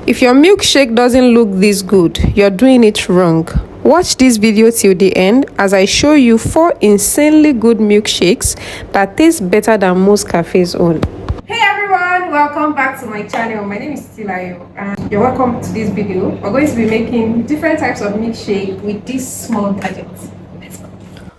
If your milkshake doesn't look this good, you're doing it wrong. Watch this video till the end as I show you 4 insanely good milkshakes that taste better than most cafes' own. Hey everyone, welcome back to my channel. My name is Tilayo and you're welcome to this video. We're going to be making different types of milkshake with these small gadgets.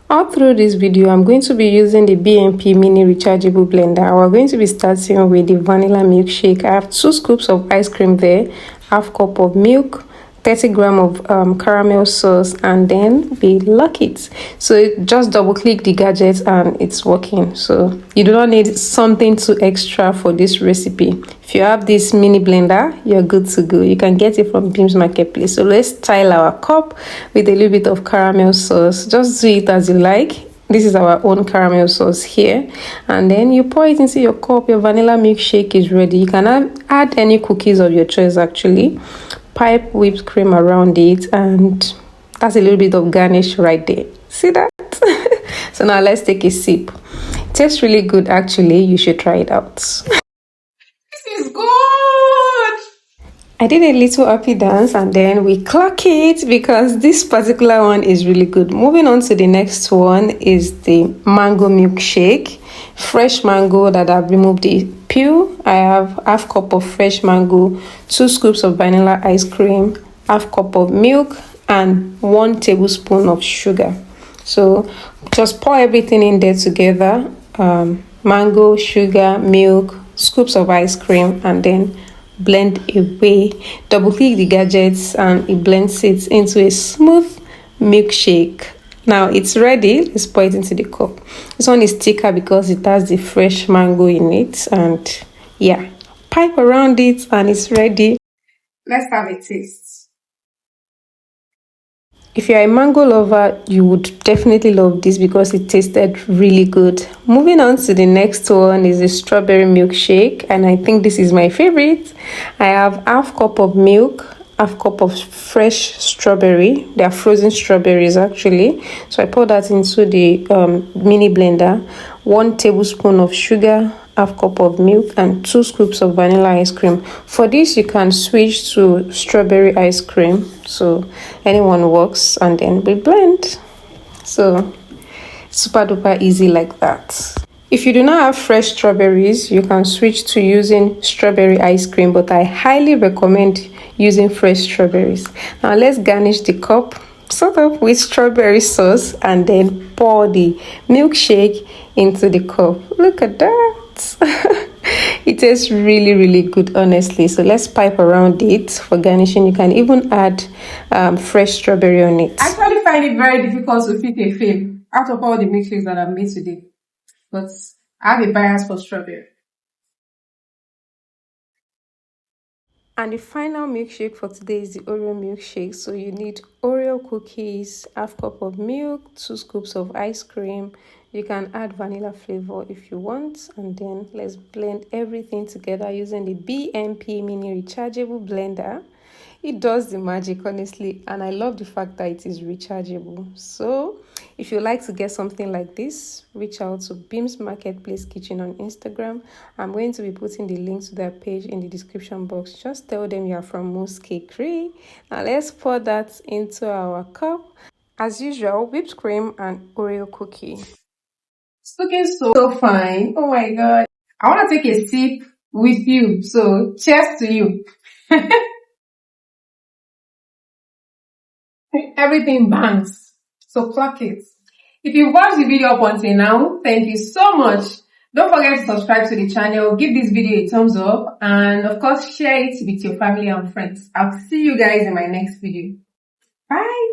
All through this video, I'm going to be using the BNP mini rechargeable blender. We're going to be starting with the vanilla milkshake. I have 2 scoops of ice cream there, half cup of milk, 30 grams of caramel sauce, and then we lock it. So just double click the gadget and it's working. So you do not need something too extra for this recipe. If you have this mini blender, you're good to go. You can get it from Beams Marketplace. So let's style our cup with a little bit of caramel sauce. Just do it as you like. This is our own caramel sauce here, and then you pour it into your cup. Your vanilla milkshake is ready. You can add any cookies of your choice actually. Pipe whipped cream around it, and that's a little bit of garnish right there. See that? So now let's take a sip. It tastes really good actually. You should try it out. This is good. I did a little happy dance and then we clock it because this particular one is really good. Moving on to the next one is the mango milkshake. Fresh mango that I've removed the peel. I have half cup of fresh mango, 2 scoops of vanilla ice cream, half cup of milk, and 1 tablespoon of sugar. So just pour everything in there together. Mango, sugar, milk, scoops of ice cream, and then blend away. Double click the gadgets and it blends it into a smooth milkshake. Now it's ready. Let's pour it into the cup. This one is thicker because it has the fresh mango in it, and yeah, pipe around it and it's ready. Let's have a taste. If you're a mango lover, you would definitely love this because it tasted really good. Moving on to the next one is the strawberry milkshake, and I think this is my favorite. I have half cup of milk, half cup of fresh strawberry. They are frozen strawberries actually. So I pour that into the mini blender. 1 tablespoon of sugar, half cup of milk, and 2 scoops of vanilla ice cream. For this, you can switch to strawberry ice cream. So anyone works, and then we blend. So super duper easy like that. If you do not have fresh strawberries, you can switch to using strawberry ice cream, but I highly recommend using fresh strawberries. Now let's garnish the cup sort of with strawberry sauce and then pour the milkshake into the cup. Look at that. It tastes really good honestly. So let's pipe around it for garnishing. You can even add fresh strawberry on it. I actually find it very difficult to pick a fave out of all the milkshakes that I've made today, but I have a bias for strawberry. And the final milkshake for today is the Oreo milkshake. So you need Oreo cookies, half cup of milk, 2 scoops of ice cream. You can add vanilla flavor if you want. And then let's blend everything together using the BNP mini rechargeable blender. It does the magic honestly, and I love the fact that it is rechargeable. So if you like to get something like this, reach out to Beams Marketplace Kitchen on Instagram. I'm going to be putting the link to their page in the description box. Just tell them you are from Moose Cakery. Now let's pour that into our cup. As usual, whipped cream and Oreo cookie. It's looking so fine. Oh my god. I want to take a sip with you. So cheers to you. Everything bangs. So clock it. If you watched the video up until now, thank you so much. Don't forget to subscribe to the channel, give this video a thumbs up, and of course share it with your family and friends. I'll see you guys in my next video. Bye.